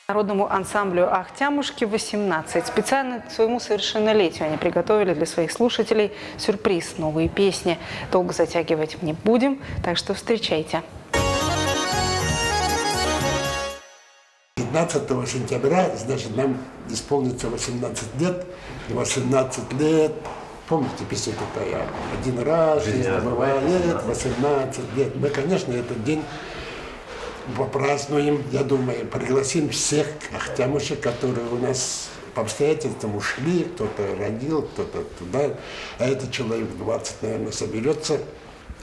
Народному ансамблю «Ахтямушки» 18. Специально к своему совершеннолетию они приготовили для своих слушателей сюрприз – новые песни. Долго затягивать не будем, так что встречайте. 15 сентября, значит, нам исполнится 18 лет. 18 лет. Помните песню такая? Один раз жизнь бывает, 18 лет. Мы, конечно, этот день попразднуем, я думаю, пригласим всех ахтямушек, которые у нас по обстоятельствам ушли, кто-то родил, кто-то туда, а этот человек 20, наверное, соберется.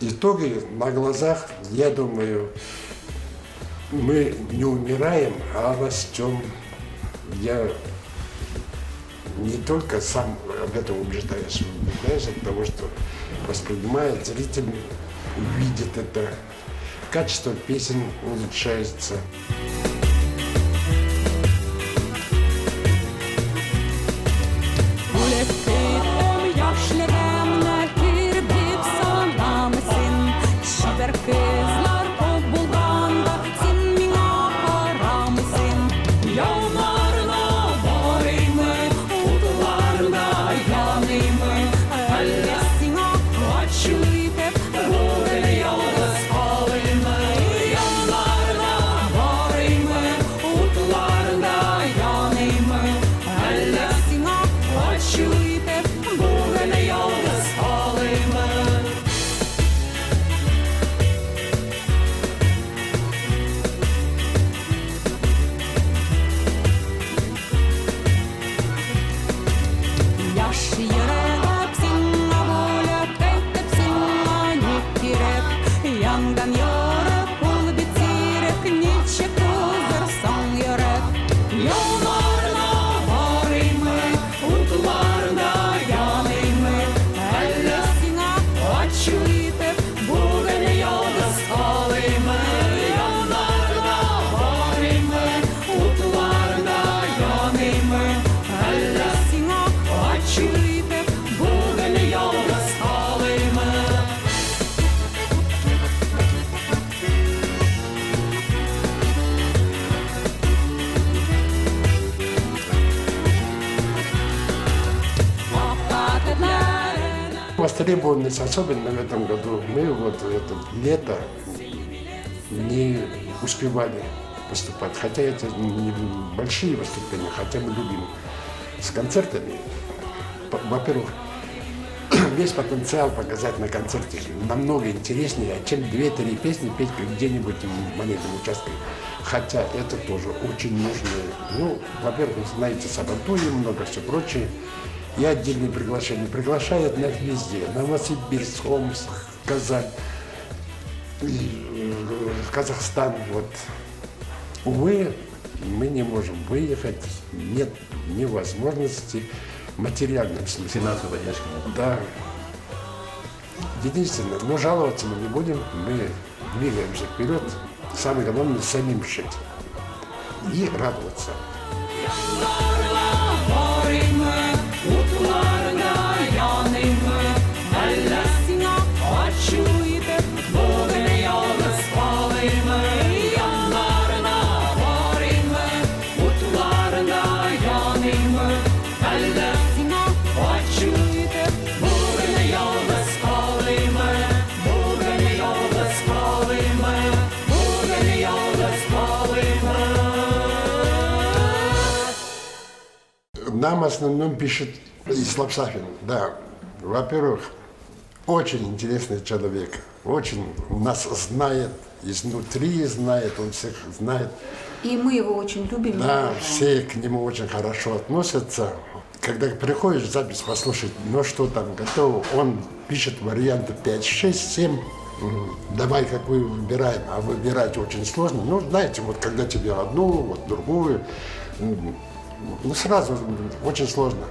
Итоги на глазах, я думаю, мы не умираем, а растем. Я не только сам об этом убеждаюсь от того, что воспринимает зритель, видит это. Качество песен улучшается. Востребованность, особенно в этом году, мы вот это лето не успевали выступать, хотя это не большие выступления, хотя мы любим с концертами. Во-первых, весь потенциал показать на концерте намного интереснее, чем 2-3 песни петь где-нибудь в маленьком участке. Хотя это тоже очень нужно. Ну, во-первых, знаете, сабантуи, много все прочее. И отдельные приглашения. Приглашают нас везде. Новосибирск, Омск, Казань, Казахстан. Вот. Увы, мы не можем выехать. Нет ни возможности в материальном смысле. Финансовой поддержки. Да. Единственное, но жаловаться мы не будем. Мы двигаемся вперед. Самое главное, самим жить. И радоваться. Нам в основном пишет Ислам Сафин, да. Во-первых, очень интересный человек, очень нас знает, изнутри знает, он всех знает. И мы его очень любим. Да, все к нему очень хорошо относятся. Когда приходишь запись послушать, ну что там готово, он пишет варианты 5, 6, 7. Давай какую выбираем, а выбирать очень сложно. Ну, знаете, вот когда тебе одну, вот другую, ну сразу очень сложно.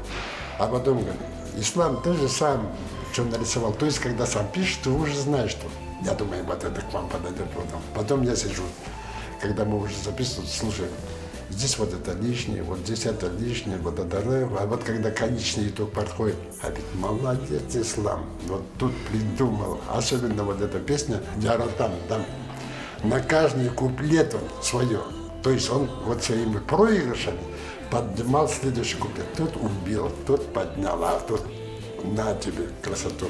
А потом говорит, Ислам, ты же сам что нарисовал. То есть, когда сам пишешь, ты уже знаешь, что я думаю, вот это к вам подойдет. Потом я сижу, когда мы уже записываем, слушаем, здесь вот это лишнее, вот здесь это лишнее, вот это, а вот когда конечный итог подходит, а ведь молодец, Ислам, вот тут придумал, особенно вот эта песня «Яратам», там на каждый куплет он свое. То есть он вот своими проигрышами поднимал следующий куплет. Тут убил, тут поднял, а тут на тебе красоту.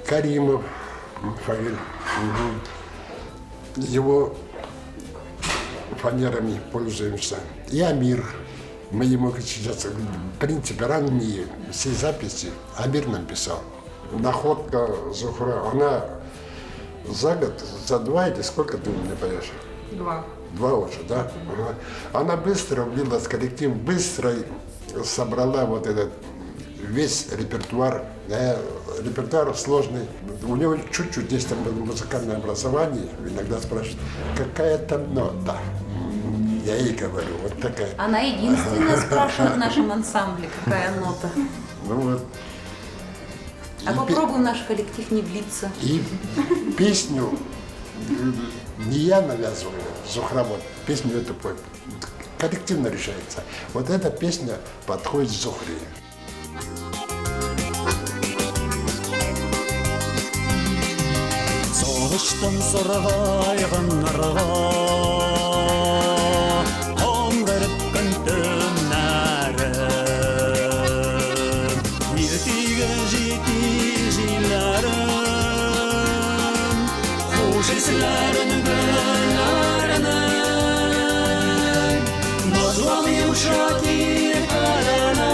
Каримов, Фавель, его фанерами пользуемся. И Амир. Мы ему сейчас, в принципе, ранние все записи Амир нам писал. Находка Зухра, она за год, за 2 или сколько ты мне поешь? 2. 2 уже, да? Она быстро влилась в коллектив, быстро собрала вот этот весь репертуар. Репертуар сложный. У него чуть-чуть здесь там было музыкальное образование. Иногда спрашивают, какая там нота? Я ей говорю, вот такая. Она единственная спрашивает в нашем ансамбле, какая нота. Ну вот. А попробуем наш коллектив не влиться. И песню не я навязываю, Зухра, вот песню эту коллективно решается. Вот эта песня подходит Зухре. Соғыштан сорғайған нарға қоңғырыққан түнәрім ертегі жеті жиләрім қош есілерін гүләрінің назлам емшак еркалана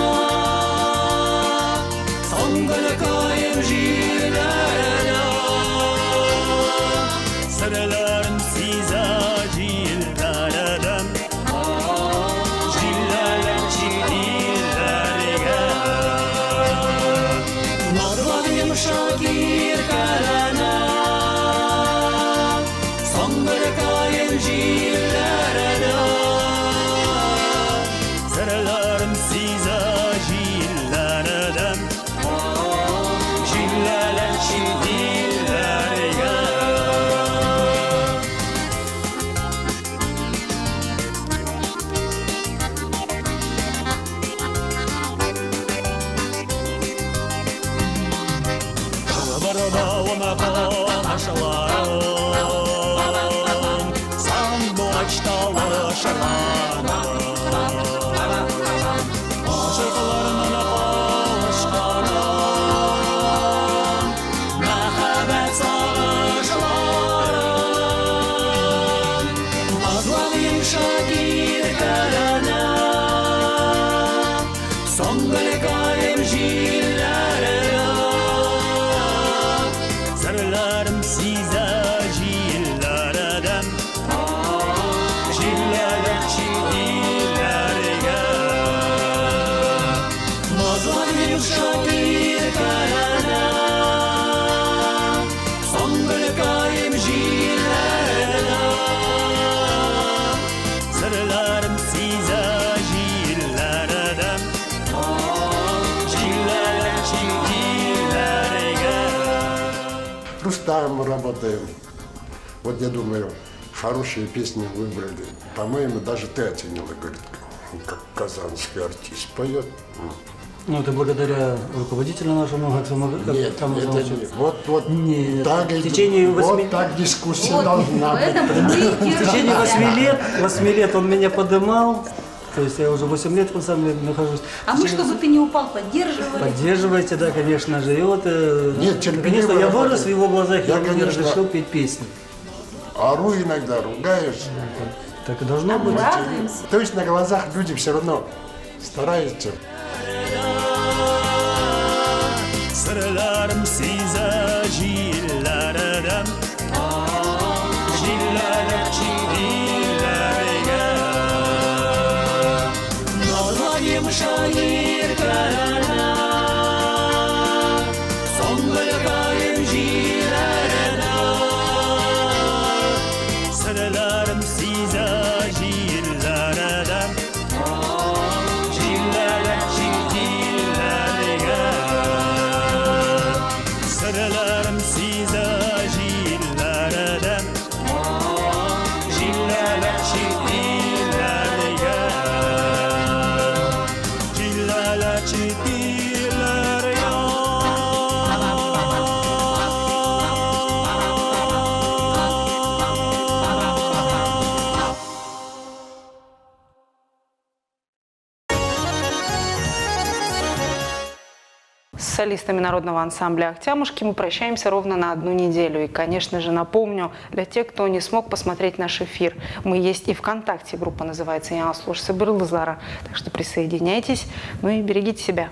соңғылы қайым жиләрінің Sırlarım size cilgalerim Cillalem çidillerge Narvan yumuşak irkalana Sonları kayın cillerine Sırlarım size cilgalerim سيزاج الأردم جلالة الأرياء مظلم شاكير كلنا صنبل قايم جيلنا سرلارم سيزاج الأردم جلالة الأرياء Рустам работаем. Вот я думаю, хорошие песни выбрали. По-моему, даже ты оценила, говорит, как казанский артист поет. Ну, это благодаря руководителю нашему Максиму. Нет, это не. Вот Нет, так, в течение вот 8 так дискуссия Вот, должна в этом быть. принципе В течение 8 лет он меня подымал. То есть я уже 8 лет в ансамбле нахожусь. А мы, чтобы ты не упал, поддерживали. Поддерживайте, да, конечно же. И вот, Нет, терпеливо наконец-то я вырос работать. в его глазах, и Я, он мне конечно, разрешил петь песни. Ору иногда, ругаешься. Так и должно быть. Радуемся. То есть на глазах люди все равно стараются. Sırlarım size cillerden Ciller çiğdirlerge Nazlayım şair kalana Sonları kayım cillerden Sırlarım size cillerden Ciller çiğdirlerge Sırlarım size cillerden Cillele çiğdirlerge Cillele çiğdirlerge С солистами народного ансамбля «Ахтямушки» мы прощаемся ровно на 1 неделю. И, конечно же, напомню, для тех, кто не смог посмотреть наш эфир, мы есть и ВКонтакте. Группа называется «Я слушаю Сабырлызлара». Так что присоединяйтесь, ну и берегите себя.